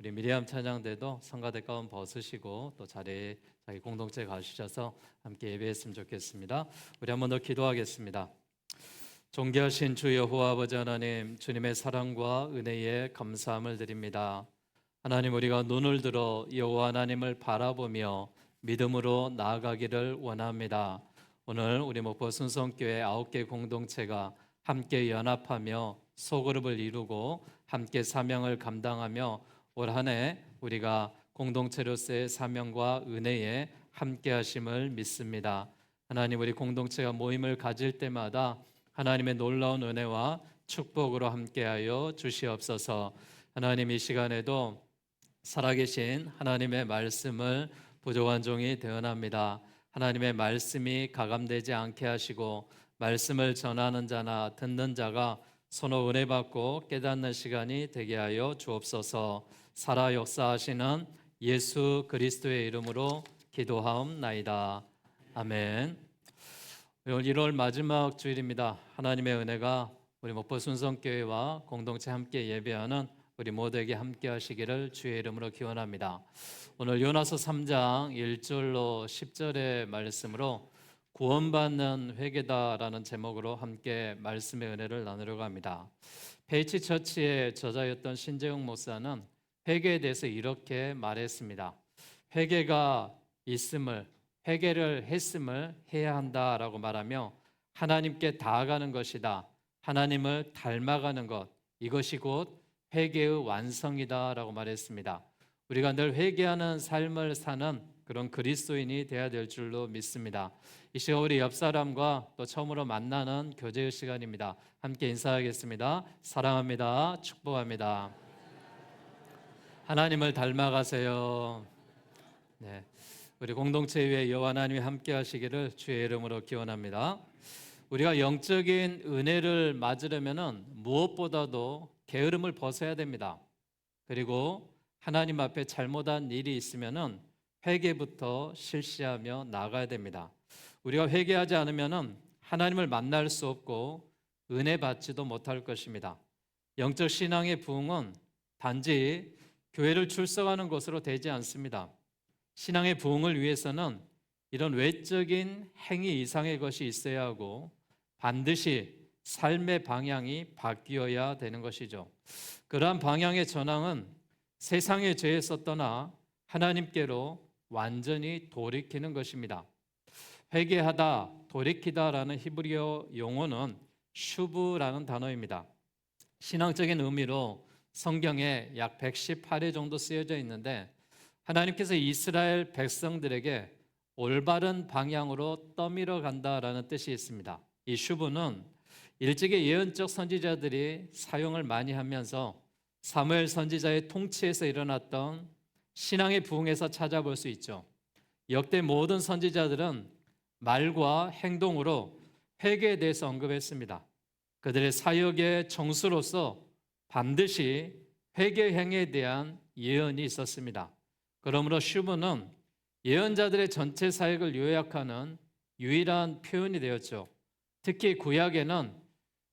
우리 미리암 찬양대도 성가대 가운 벗으시고 또 자리에 자기 공동체 가주셔서 함께 예배했으면 좋겠습니다. 우리 한 번 더 기도하겠습니다. 존귀하신 주 여호와 아버지 하나님, 주님의 사랑과 은혜에 감사함을 드립니다. 하나님, 우리가 눈을 들어 여호와 하나님을 바라보며 믿음으로 나아가기를 원합니다. 오늘 우리 목포 순성교회 9개 공동체가 함께 연합하며 소그룹을 이루고 함께 사명을 감당하며 올 한 해 우리가 공동체로서의 사명과 은혜에 함께 하심을 믿습니다. 하나님, 우리 공동체가 모임을 가질 때마다 하나님의 놀라운 은혜와 축복으로 함께하여 주시옵소서. 하나님, 이 시간에도 살아계신 하나님의 말씀을 부족한 종이 되어납니다. 하나님의 말씀이 가감되지 않게 하시고 말씀을 전하는 자나 듣는 자가 서로 은혜 받고 깨닫는 시간이 되게 하여 주옵소서. 살아 역사하시는 예수 그리스도의 이름으로 기도하옵나이다. 아멘. 오늘 1월 마지막 주일입니다. 하나님의 은혜가 우리 목포 순성교회와 공동체 함께 예배하는 우리 모두에게 함께 하시기를 주의 이름으로 기원합니다. 오늘 요나서 3장 1절로 10절의 말씀으로 구원받는 회개다라는 제목으로 함께 말씀의 은혜를 나누려고 합니다. 페이치 처치의 저자였던 신재웅 목사는 회개에 대해서 이렇게 말했습니다. 회개가 있음을, 회개를 했음을 해야 한다라고 말하며 하나님께 다가가는 것이다, 하나님을 닮아가는 것, 이것이 곧 회개의 완성이다라고 말했습니다. 우리가 늘 회개하는 삶을 사는 그런 그리스도인이 되어야 될 줄로 믿습니다. 이 시간 우리 옆 사람과 또 처음으로 만나는 교제의 시간입니다. 함께 인사하겠습니다. 사랑합니다. 축복합니다. 하나님을 닮아가세요. 네, 우리 공동체 위에 여호와 하나님이 함께 하시기를 주의 이름으로 기원합니다. 우리가 영적인 은혜를 맞으려면 무엇보다도 게으름을 벗어야 됩니다. 그리고 하나님 앞에 잘못한 일이 있으면 회개부터 실시하며 나아가야 됩니다. 우리가 회개하지 않으면 하나님을 만날 수 없고 은혜 받지도 못할 것입니다. 영적 신앙의 부흥은 단지 교회를 출석하는 것으로 되지 않습니다. 신앙의 부흥을 위해서는 이런 외적인 행위 이상의 것이 있어야 하고 반드시 삶의 방향이 바뀌어야 되는 것이죠. 그러한 방향의 전환은 세상의 죄에서 떠나 하나님께로 완전히 돌이키는 것입니다. 회개하다, 돌이키다라는 히브리어 용어는 슈브라는 단어입니다. 신앙적인 의미로 성경에 약 118회 정도 쓰여져 있는데 하나님께서 이스라엘 백성들에게 올바른 방향으로 떠밀어 간다라는 뜻이 있습니다. 이 슈브는 일찍의 예언적 선지자들이 사용을 많이 하면서 사무엘 선지자의 통치에서 일어났던 신앙의 부흥에서 찾아볼 수 있죠. 역대 모든 선지자들은 말과 행동으로 회개에 대해서 언급했습니다. 그들의 사역의 정수로서 반드시 회개 행위에 대한 예언이 있었습니다. 그러므로 슈브는 예언자들의 전체 사역을 요약하는 유일한 표현이 되었죠. 특히 구약에는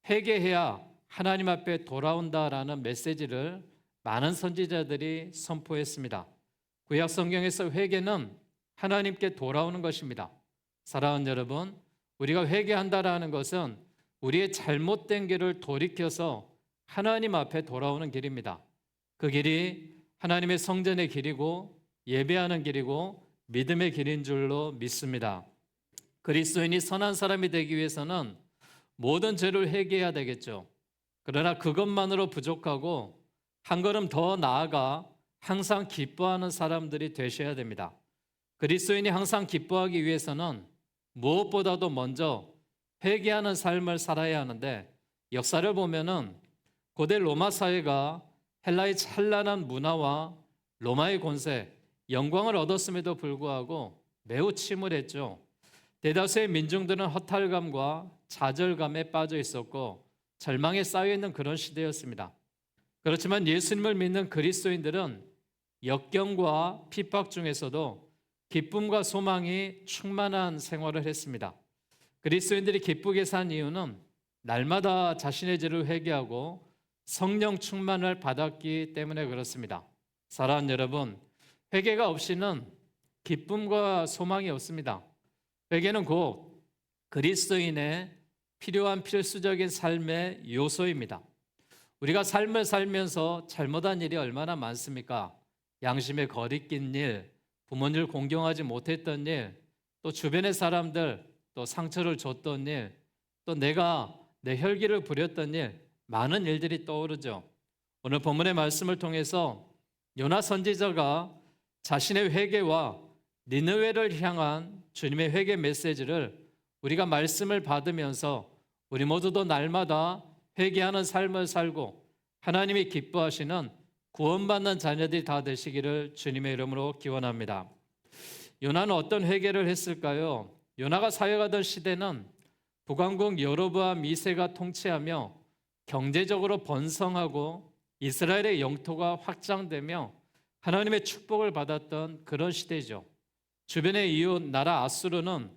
회개해야 하나님 앞에 돌아온다라는 메시지를 많은 선지자들이 선포했습니다. 구약 성경에서 회개는 하나님께 돌아오는 것입니다. 사랑하는 여러분, 우리가 회개한다라는 것은 우리의 잘못된 길을 돌이켜서 하나님 앞에 돌아오는 길입니다. 그 길이 하나님의 성전의 길이고 예배하는 길이고 믿음의 길인 줄로 믿습니다. 그리스도인이 선한 사람이 되기 위해서는 모든 죄를 회개해야 되겠죠. 그러나 그것만으로 부족하고 한 걸음 더 나아가 항상 기뻐하는 사람들이 되셔야 됩니다. 그리스도인이 항상 기뻐하기 위해서는 무엇보다도 먼저 회개하는 삶을 살아야 하는데, 역사를 보면은 고대 로마 사회가 헬라의 찬란한 문화와 로마의 권세, 영광을 얻었음에도 불구하고 매우 침울했죠. 대다수의 민중들은 허탈감과 좌절감에 빠져 있었고 절망에 쌓여 있는 그런 시대였습니다. 그렇지만 예수님을 믿는 그리스도인들은 역경과 핍박 중에서도 기쁨과 소망이 충만한 생활을 했습니다. 그리스도인들이 기쁘게 산 이유는 날마다 자신의 죄를 회개하고 성령 충만을 받았기 때문에 그렇습니다. 사랑하는 여러분, 회개가 없이는 기쁨과 소망이 없습니다. 회개는 곧 그리스도인의 필요한 필수적인 삶의 요소입니다. 우리가 삶을 살면서 잘못한 일이 얼마나 많습니까? 양심에 거리낀 일, 부모님을 공경하지 못했던 일, 또 주변의 사람들, 또 상처를 줬던 일, 또 내가 내 혈기를 부렸던 일, 많은 일들이 떠오르죠. 오늘 본문의 말씀을 통해서 요나 선지자가 자신의 회개와 니느웨를 향한 주님의 회개 메시지를 우리가 말씀을 받으면서 우리 모두도 날마다 회개하는 삶을 살고 하나님이 기뻐하시는 구원받는 자녀들이 다 되시기를 주님의 이름으로 기원합니다. 요나는 어떤 회개를 했을까요? 요나가 사역하던 시대는 북왕국 여로보암 2세가 통치하며 경제적으로 번성하고 이스라엘의 영토가 확장되며 하나님의 축복을 받았던 그런 시대죠. 주변의 이웃 나라 아수르는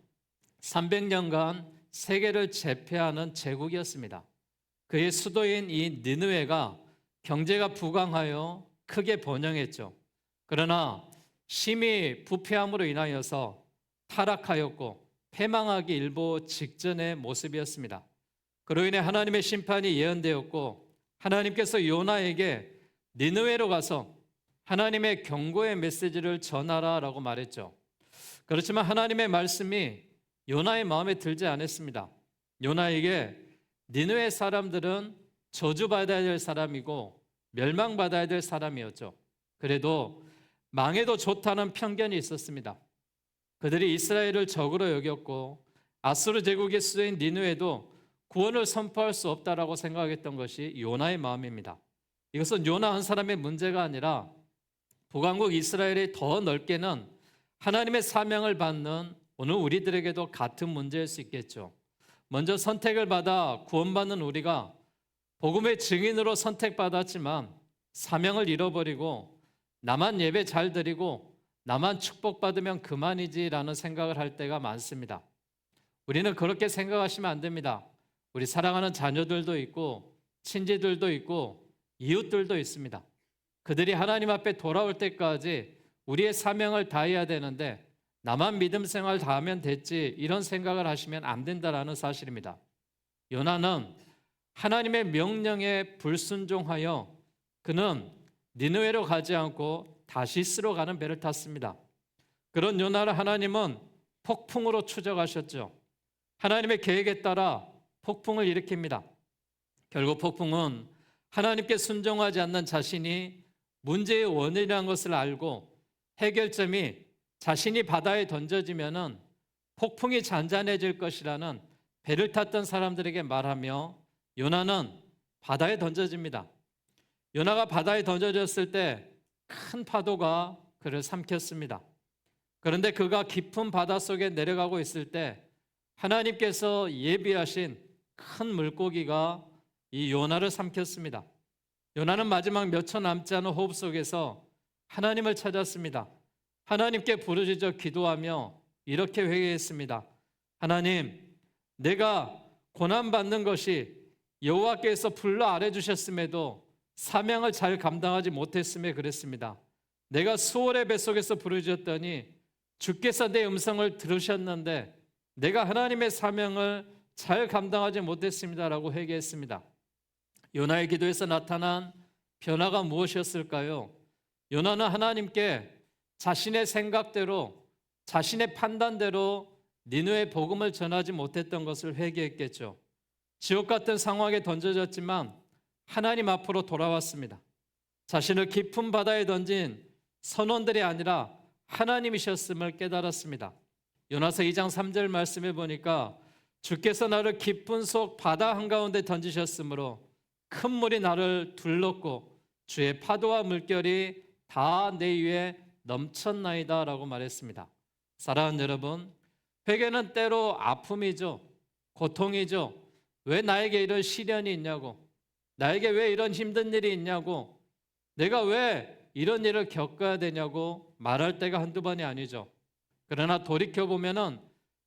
300년간 세계를 제패하는 제국이었습니다. 그의 수도인 이 니느웨가 경제가 부강하여 크게 번영했죠. 그러나 심히 부패함으로 인하여서 타락하였고 패망하기 일보 직전의 모습이었습니다. 그로 인해 하나님의 심판이 예언되었고 하나님께서 요나에게 니느웨로 가서 하나님의 경고의 메시지를 전하라라고 말했죠. 그렇지만 하나님의 말씀이 요나의 마음에 들지 않았습니다. 요나에게 니느웨 사람들은 저주받아야 될 사람이고 멸망받아야 될 사람이었죠. 그래도 망해도 좋다는 편견이 있었습니다. 그들이 이스라엘을 적으로 여겼고 아수르 제국의 수도인 니느웨도 구원을 선포할 수 없다라고 생각했던 것이 요나의 마음입니다. 이것은 요나 한 사람의 문제가 아니라 북왕국 이스라엘이 더 넓게는 하나님의 사명을 받는 오늘 우리들에게도 같은 문제일 수 있겠죠. 먼저 선택을 받아 구원받는 우리가 복음의 증인으로 선택받았지만 사명을 잃어버리고 나만 예배 잘 드리고 나만 축복받으면 그만이지라는 생각을 할 때가 많습니다. 우리는 그렇게 생각하시면 안 됩니다. 우리 사랑하는 자녀들도 있고 친지들도 있고 이웃들도 있습니다. 그들이 하나님 앞에 돌아올 때까지 우리의 사명을 다해야 되는데 나만 믿음 생활 다 하면 됐지 이런 생각을 하시면 안 된다라는 사실입니다. 요나는 하나님의 명령에 불순종하여 그는 니느웨로 가지 않고 다시스로 가는 배를 탔습니다. 그런 요나를 하나님은 폭풍으로 추적하셨죠. 하나님의 계획에 따라 폭풍을 일으킵니다. 결국 폭풍은 하나님께 순종하지 않는 자신이 문제의 원인이라는 것을 알고 해결점이 자신이 바다에 던져지면은 폭풍이 잔잔해질 것이라는 배를 탔던 사람들에게 말하며 요나는 바다에 던져집니다. 요나가 바다에 던져졌을 때 큰 파도가 그를 삼켰습니다. 그런데 그가 깊은 바다 속에 내려가고 있을 때 하나님께서 예비하신 큰 물고기가 이 요나를 삼켰습니다. 요나는 마지막 몇 초 남지 않은 호흡 속에서 하나님을 찾았습니다. 하나님께 부르짖어 기도하며 이렇게 회개했습니다. 하나님, 내가 고난받는 것이 여호와께서 불러 아래 주셨음에도 사명을 잘 감당하지 못했음에 그랬습니다. 내가 수월의 뱃속에서 부르짖었더니 주께서 내 음성을 들으셨는데 내가 하나님의 사명을 잘 감당하지 못했습니다라고 회개했습니다. 요나의 기도에서 나타난 변화가 무엇이었을까요? 요나는 하나님께 자신의 생각대로 자신의 판단대로 니느웨 복음을 전하지 못했던 것을 회개했겠죠. 지옥 같은 상황에 던져졌지만 하나님 앞으로 돌아왔습니다. 자신을 깊은 바다에 던진 선원들이 아니라 하나님이셨음을 깨달았습니다. 요나서 2장 3절 말씀에 보니까 주께서 나를 깊은 속 바다 한가운데 던지셨으므로 큰 물이 나를 둘렀고 주의 파도와 물결이 다 내 위에 넘쳤나이다 라고 말했습니다. 사랑하는 여러분, 회개는 때로 아픔이죠. 고통이죠. 왜 나에게 이런 시련이 있냐고, 나에게 왜 이런 힘든 일이 있냐고, 내가 왜 이런 일을 겪어야 되냐고 말할 때가 한두 번이 아니죠. 그러나 돌이켜보면은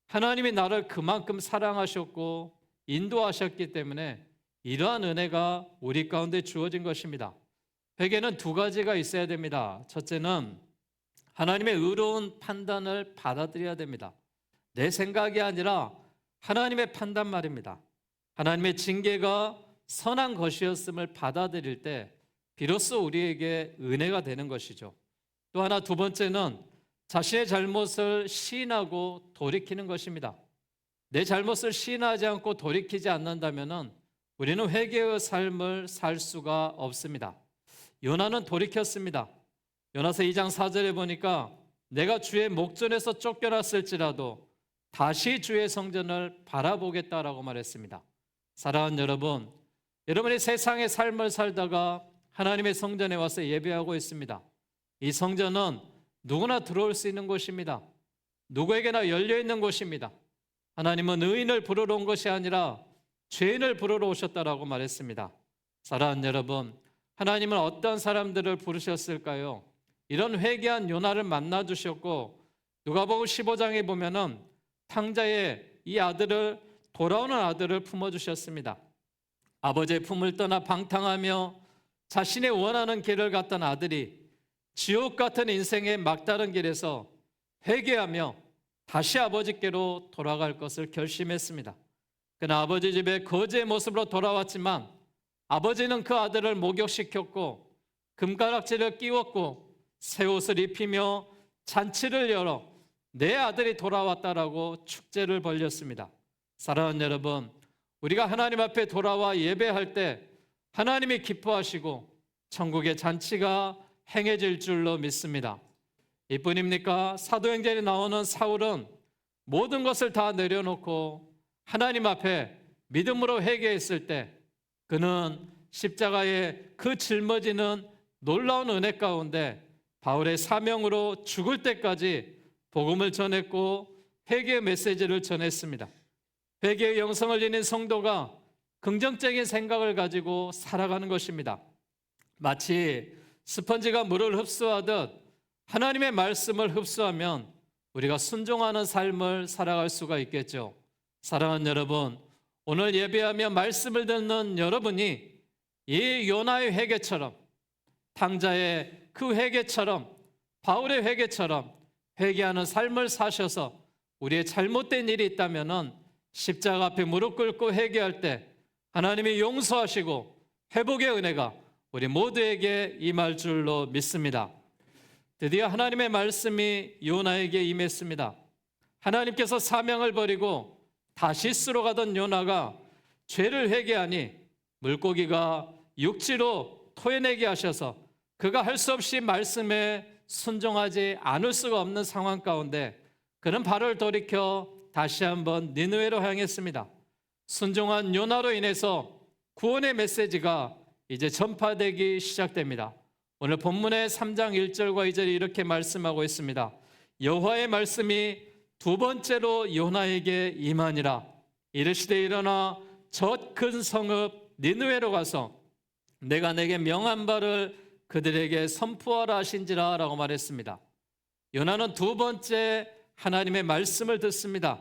하나님이 나를 그만큼 사랑하셨고 인도하셨기 때문에 이러한 은혜가 우리 가운데 주어진 것입니다. 회개는 두 가지가 있어야 됩니다. 첫째는 하나님의 의로운 판단을 받아들여야 됩니다. 내 생각이 아니라 하나님의 판단 말입니다. 하나님의 징계가 선한 것이었음을 받아들일 때 비로소 우리에게 은혜가 되는 것이죠. 또 하나 두 번째는 자신의 잘못을 시인하고 돌이키는 것입니다. 내 잘못을 시인하지 않고 돌이키지 않는다면 우리는 회개의 삶을 살 수가 없습니다. 요나는 돌이켰습니다. 요나서 2장 4절에 보니까 내가 주의 목전에서 쫓겨났을지라도 다시 주의 성전을 바라보겠다라고 말했습니다. 사랑하는 여러분, 여러분이 세상의 삶을 살다가 하나님의 성전에 와서 예배하고 있습니다. 이 성전은 누구나 들어올 수 있는 곳입니다. 누구에게나 열려 있는 곳입니다. 하나님은 의인을 부르러 온 것이 아니라 죄인을 부르러 오셨다라고 말했습니다. 사랑하는 여러분, 하나님은 어떤 사람들을 부르셨을까요? 이런 회개한 요나를 만나 주셨고, 누가복음 15장에 보면은 탕자에 이 아들을, 돌아오는 아들을 품어 주셨습니다. 아버지의 품을 떠나 방탕하며 자신의 원하는 길을 갔던 아들이 지옥 같은 인생의 막다른 길에서 회개하며 다시 아버지께로 돌아갈 것을 결심했습니다. 그러나 아버지 집에 거지의 모습으로 돌아왔지만 아버지는 그 아들을 목욕시켰고 금가락지를 끼웠고 새 옷을 입히며 잔치를 열어 내 아들이 돌아왔다라고 축제를 벌였습니다. 사랑하는 여러분, 우리가 하나님 앞에 돌아와 예배할 때 하나님이 기뻐하시고 천국의 잔치가 행해질 줄로 믿습니다. 이뿐입니까? 사도행전에 나오는 사울은 모든 것을 다 내려놓고 하나님 앞에 믿음으로 회개했을 때 그는 십자가에 그 짊어지는 놀라운 은혜 가운데 바울의 사명으로 죽을 때까지 복음을 전했고 회개의 메시지를 전했습니다. 회개의 영성을 지닌 성도가 긍정적인 생각을 가지고 살아가는 것입니다. 마치 스펀지가 물을 흡수하듯 하나님의 말씀을 흡수하면 우리가 순종하는 삶을 살아갈 수가 있겠죠. 사랑하는 여러분, 오늘 예배하며 말씀을 듣는 여러분이 이 요나의 회개처럼, 탕자의 그 회개처럼, 바울의 회개처럼 회개하는 삶을 사셔서 우리의 잘못된 일이 있다면 십자가 앞에 무릎 꿇고 회개할 때 하나님이 용서하시고 회복의 은혜가 우리 모두에게 임할 줄로 믿습니다. 드디어 하나님의 말씀이 요나에게 임했습니다. 하나님께서 사명을 버리고 다시스로 가던 요나가 죄를 회개하니 물고기가 육지로 토해내게 하셔서 그가 할 수 없이 말씀에 순종하지 않을 수가 없는 상황 가운데 그는 발을 돌이켜 다시 한번 니느웨로 향했습니다. 순종한 요나로 인해서 구원의 메시지가 이제 전파되기 시작됩니다. 오늘 본문의 3장 1절과 2절이 이렇게 말씀하고 있습니다. 여호와의 말씀이 두 번째로 요나에게 임하니라. 이르시되 일어나 저 큰 성읍 니느웨로 가서 내가 내게 명한 바를 그들에게 선포하라 하신지라 라고 말했습니다. 요나는 두 번째 하나님의 말씀을 듣습니다.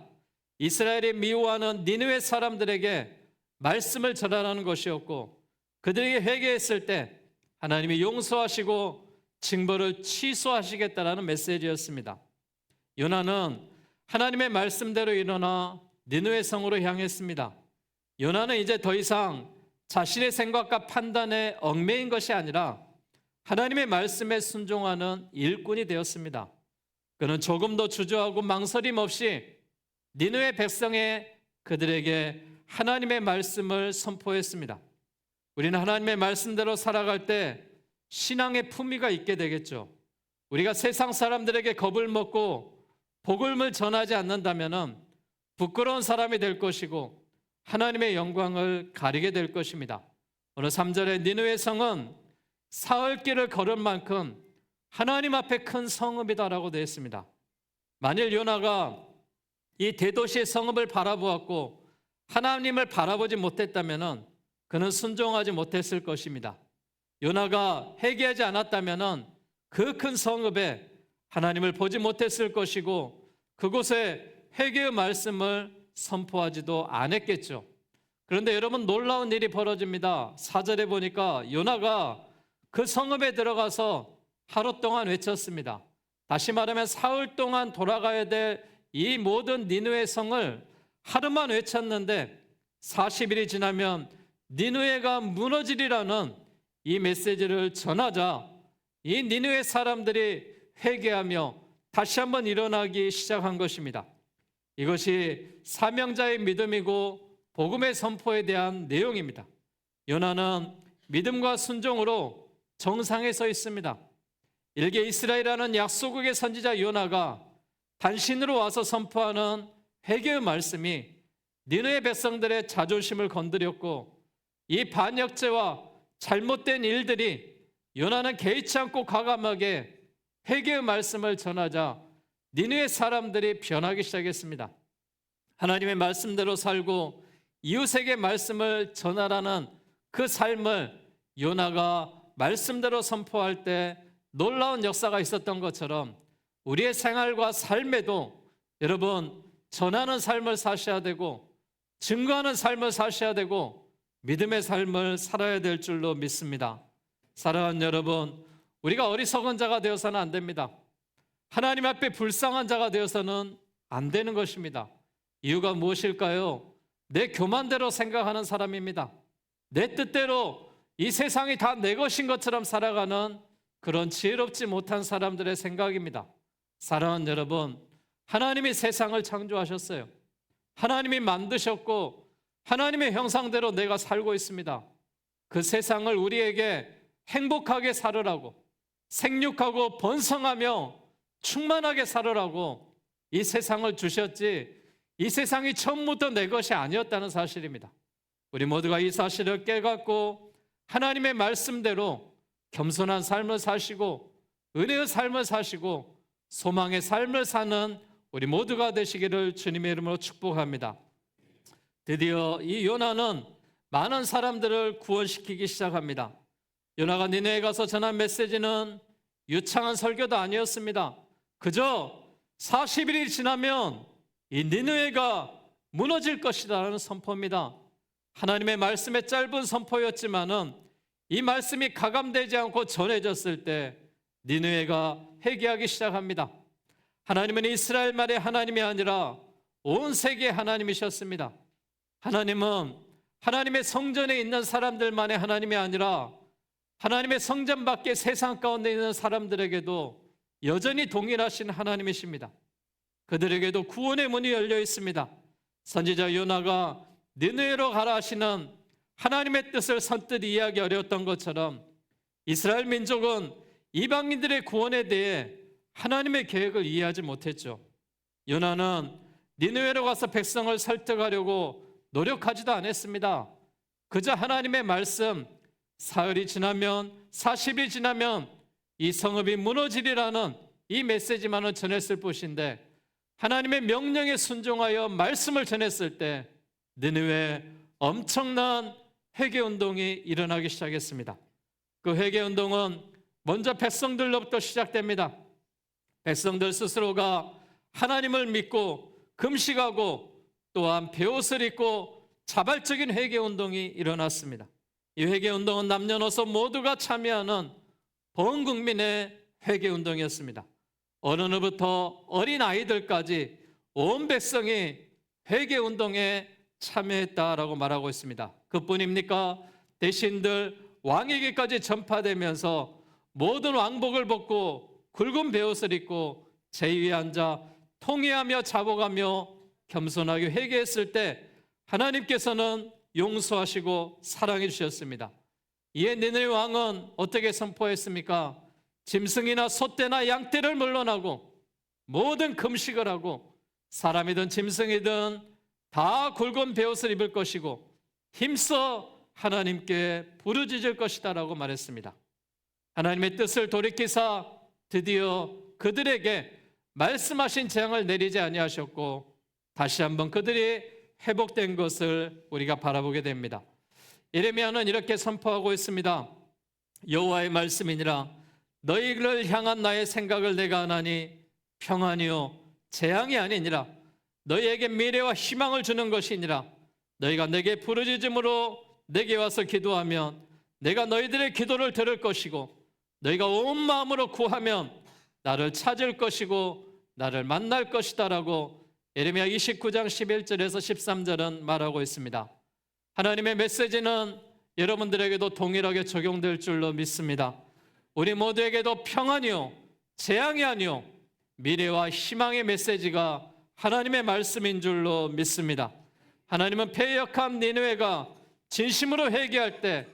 이스라엘이 미워하는 니느웨 사람들에게 말씀을 전하라는 것이었고 그들에게 회개했을 때 하나님이 용서하시고 징벌을 취소하시겠다라는 메시지였습니다. 요나는 하나님의 말씀대로 일어나 니느웨 성으로 향했습니다. 요나는 이제 더 이상 자신의 생각과 판단에 얽매인 것이 아니라 하나님의 말씀에 순종하는 일꾼이 되었습니다. 그는 조금도 주저하고 망설임 없이 니느웨 백성에 그들에게 하나님의 말씀을 선포했습니다. 우리는 하나님의 말씀대로 살아갈 때 신앙의 품위가 있게 되겠죠. 우리가 세상 사람들에게 겁을 먹고 복음을 전하지 않는다면 부끄러운 사람이 될 것이고 하나님의 영광을 가리게 될 것입니다. 오늘 3절에 니느웨 성은 사흘길을 걸을 만큼 하나님 앞에 큰 성읍이다라고 되어 있습니다. 만일 요나가 이 대도시의 성읍을 바라보았고 하나님을 바라보지 못했다면 그는 순종하지 못했을 것입니다. 요나가 회개하지 않았다면 그 큰 성읍에 하나님을 보지 못했을 것이고 그곳에 회개의 말씀을 선포하지도 않았겠죠. 그런데 여러분 놀라운 일이 벌어집니다. 4절에 보니까 요나가 그 성읍에 들어가서 하루 동안 외쳤습니다. 다시 말하면 사흘 동안 돌아가야 될 이 모든 니느웨 성을 하루만 외쳤는데 40일이 지나면 니느웨가 무너지리라는 이 메시지를 전하자 이 니느웨 사람들이 회개하며 다시 한번 일어나기 시작한 것입니다. 이것이 사명자의 믿음이고 복음의 선포에 대한 내용입니다. 요나는 믿음과 순종으로 정상에 서 있습니다. 일개 이스라엘이라는 약소국의 선지자 요나가 단신으로 와서 선포하는 회개의 말씀이 니느웨 백성들의 자존심을 건드렸고 이 반역죄와 잘못된 일들이 요나는 개의치 않고 과감하게 회개의 말씀을 전하자 니느웨 사람들이 변하기 시작했습니다. 하나님의 말씀대로 살고 이웃에게 말씀을 전하라는 그 삶을 요나가 말씀대로 선포할 때 놀라운 역사가 있었던 것처럼 우리의 생활과 삶에도 여러분 전하는 삶을 사셔야 되고 증거하는 삶을 사셔야 되고 믿음의 삶을 살아야 될 줄로 믿습니다. 사랑하는 여러분, 우리가 어리석은 자가 되어서는 안 됩니다. 하나님 앞에 불쌍한 자가 되어서는 안 되는 것입니다. 이유가 무엇일까요? 내 교만대로 생각하는 사람입니다. 내 뜻대로 이 세상이 다 내 것인 것처럼 살아가는 그런 지혜롭지 못한 사람들의 생각입니다. 사랑하는 여러분, 하나님이 세상을 창조하셨어요. 하나님이 만드셨고 하나님의 형상대로 내가 살고 있습니다. 그 세상을 우리에게 행복하게 살으라고, 생육하고 번성하며 충만하게 살으라고 이 세상을 주셨지 이 세상이 처음부터 내 것이 아니었다는 사실입니다. 우리 모두가 이 사실을 깨닫고 하나님의 말씀대로 겸손한 삶을 사시고 은혜의 삶을 사시고 소망의 삶을 사는 우리 모두가 되시기를 주님의 이름으로 축복합니다. 드디어 이 요나는 많은 사람들을 구원시키기 시작합니다. 요나가 니느웨에 가서 전한 메시지는 유창한 설교도 아니었습니다. 그저 40일이 지나면 이 니느웨가 무너질 것이라는 선포입니다. 하나님의 말씀의 짧은 선포였지만은 이 말씀이 가감되지 않고 전해졌을 때 니느웨가 회개하기 시작합니다. 하나님은 이스라엘만의 하나님이 아니라 온 세계의 하나님이셨습니다. 하나님은 하나님의 성전에 있는 사람들만의 하나님이 아니라 하나님의 성전 밖에 세상 가운데 있는 사람들에게도 여전히 동일하신 하나님이십니다. 그들에게도 구원의 문이 열려 있습니다. 선지자 요나가 니느웨로 가라 하시는 하나님의 뜻을 선뜻 이해하기 어려웠던 것처럼 이스라엘 민족은 이방인들의 구원에 대해 하나님의 계획을 이해하지 못했죠. 요나는 니느웨로 가서 백성을 설득하려고 노력하지도 않았습니다. 그저 하나님의 말씀, 사흘이 지나면 40일이 지나면 이 성읍이 무너지리라는 이 메시지만을 전했을 뿐인데 하나님의 명령에 순종하여 말씀을 전했을 때 니느웨에 엄청난 회개운동이 일어나기 시작했습니다. 그 회개운동은 먼저 백성들로부터 시작됩니다. 백성들 스스로가 하나님을 믿고 금식하고 또한 베옷을 입고 자발적인 회개운동이 일어났습니다. 이 회개운동은 남녀노소 모두가 참여하는 온 국민의 회개운동이었습니다. 어른으로부터 어린 아이들까지 온 백성이 회개운동에 참여했다라고 말하고 있습니다. 그뿐입니까? 대신들 왕에게까지 전파되면서 모든 왕복을 벗고 굵은 베옷을 입고 제위에 앉아 통회하며 자복하며 겸손하게 회개했을 때 하나님께서는 용서하시고 사랑해 주셨습니다. 이에 니느웨 왕은 어떻게 선포했습니까? 짐승이나 소떼나 양떼를 물러나고 모든 금식을 하고 사람이든 짐승이든 다 굵은 베옷을 입을 것이고 힘써 하나님께 부르짖을 것이다 라고 말했습니다. 하나님의 뜻을 돌이키사 드디어 그들에게 말씀하신 재앙을 내리지 아니하셨고 다시 한번 그들이 회복된 것을 우리가 바라보게 됩니다. 예레미야는 이렇게 선포하고 있습니다. 여호와의 말씀이니라 너희를 향한 나의 생각을 내가 아나니 평안이요 재앙이 아니니라 너희에게 미래와 희망을 주는 것이니라 너희가 내게 부르짖음으로 내게 와서 기도하면 내가 너희들의 기도를 들을 것이고 너희가 온 마음으로 구하면 나를 찾을 것이고 나를 만날 것이다 라고 예레미야 29장 11절에서 13절은 말하고 있습니다. 하나님의 메시지는 여러분들에게도 동일하게 적용될 줄로 믿습니다. 우리 모두에게도 평안이요 재앙이 아니요 미래와 희망의 메시지가 하나님의 말씀인 줄로 믿습니다. 하나님은 패역한 니느웨가 진심으로 회개할 때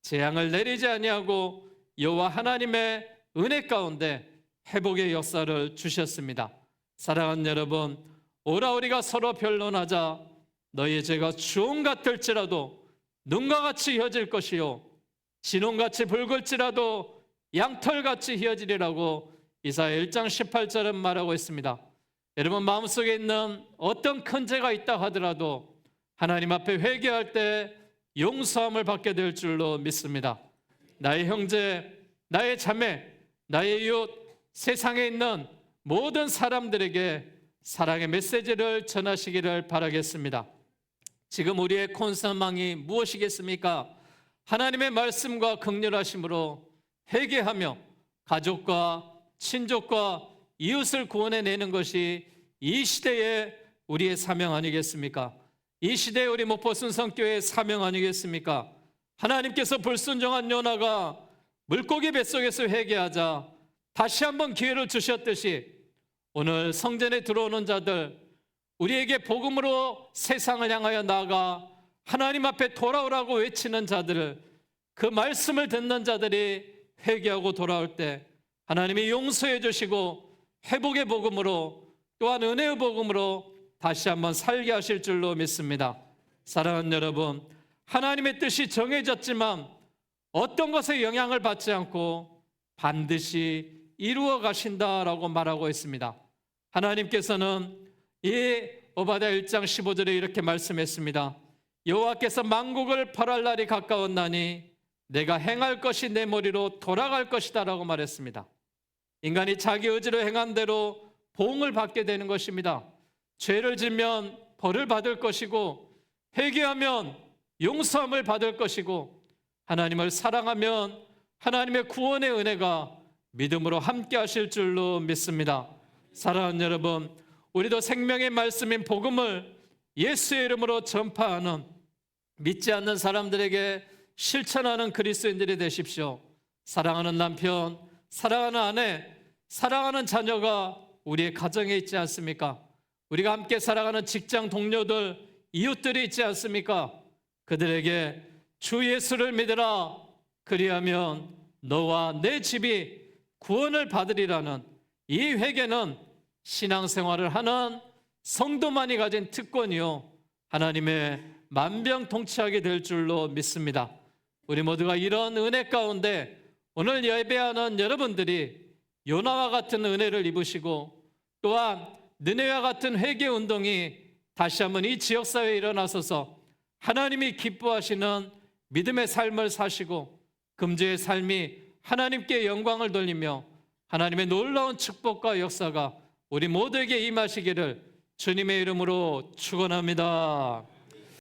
재앙을 내리지 아니하고 여호와 하나님의 은혜 가운데 회복의 역사를 주셨습니다. 사랑하는 여러분, 오라 우리가 서로 변론하자. 너희의 죄가 주홍 같을지라도 눈과 같이 휘어질 것이요 진홍같이 붉을지라도 양털같이 휘어지리라고 이사야 1장 18절은 말하고 있습니다. 여러분 마음속에 있는 어떤 큰 죄가 있다 하더라도 하나님 앞에 회개할 때 용서함을 받게 될 줄로 믿습니다. 나의 형제, 나의 자매, 나의 이웃, 세상에 있는 모든 사람들에게 사랑의 메시지를 전하시기를 바라겠습니다. 지금 우리의 콘서망이 무엇이겠습니까? 하나님의 말씀과 긍휼하심으로 회개하며 가족과 친족과 이웃을 구원해내는 것이 이 시대의 우리의 사명 아니겠습니까? 이 시대의 우리 목포 순성교회의 사명 아니겠습니까? 하나님께서 불순종한 요나가 물고기 뱃속에서 회개하자 다시 한번 기회를 주셨듯이 오늘 성전에 들어오는 자들, 우리에게 복음으로 세상을 향하여 나아가 하나님 앞에 돌아오라고 외치는 자들을, 그 말씀을 듣는 자들이 회개하고 돌아올 때 하나님이 용서해 주시고 회복의 복음으로 또한 은혜의 복음으로 다시 한번 살게 하실 줄로 믿습니다. 사랑하는 여러분, 하나님의 뜻이 정해졌지만 어떤 것에 영향을 받지 않고 반드시 이루어 가신다라고 말하고 있습니다. 하나님께서는 이 오바댜 1장 15절에 이렇게 말씀했습니다. 여호와께서 만국을 벌할 날이 가까웠나니 내가 행할 것이 내 머리로 돌아갈 것이다 라고 말했습니다. 인간이 자기 의지로 행한 대로 보응을 받게 되는 것입니다. 죄를 지면 벌을 받을 것이고 회개하면 용서함을 받을 것이고 하나님을 사랑하면 하나님의 구원의 은혜가 믿음으로 함께 하실 줄로 믿습니다. 사랑하는 여러분, 우리도 생명의 말씀인 복음을 예수의 이름으로 전파하는, 믿지 않는 사람들에게 실천하는 그리스도인들이 되십시오. 사랑하는 남편, 사랑하는 아내, 사랑하는 자녀가 우리의 가정에 있지 않습니까? 우리가 함께 살아가는 직장 동료들, 이웃들이 있지 않습니까? 그들에게 주 예수를 믿으라, 그리하면 너와 내 집이 구원을 받으리라는 이 회개는 신앙생활을 하는 성도만이 가진 특권이요 하나님의 만병통치하게 될 줄로 믿습니다. 우리 모두가 이런 은혜 가운데 오늘 예배하는 여러분들이 요나와 같은 은혜를 입으시고 또한 느헤미야 같은 회개 운동이 다시 한번 이 지역사회에 일어나서서 하나님이 기뻐하시는 믿음의 삶을 사시고 금주의 삶이 하나님께 영광을 돌리며 하나님의 놀라운 축복과 역사가 우리 모두에게 임하시기를 주님의 이름으로 축원합니다.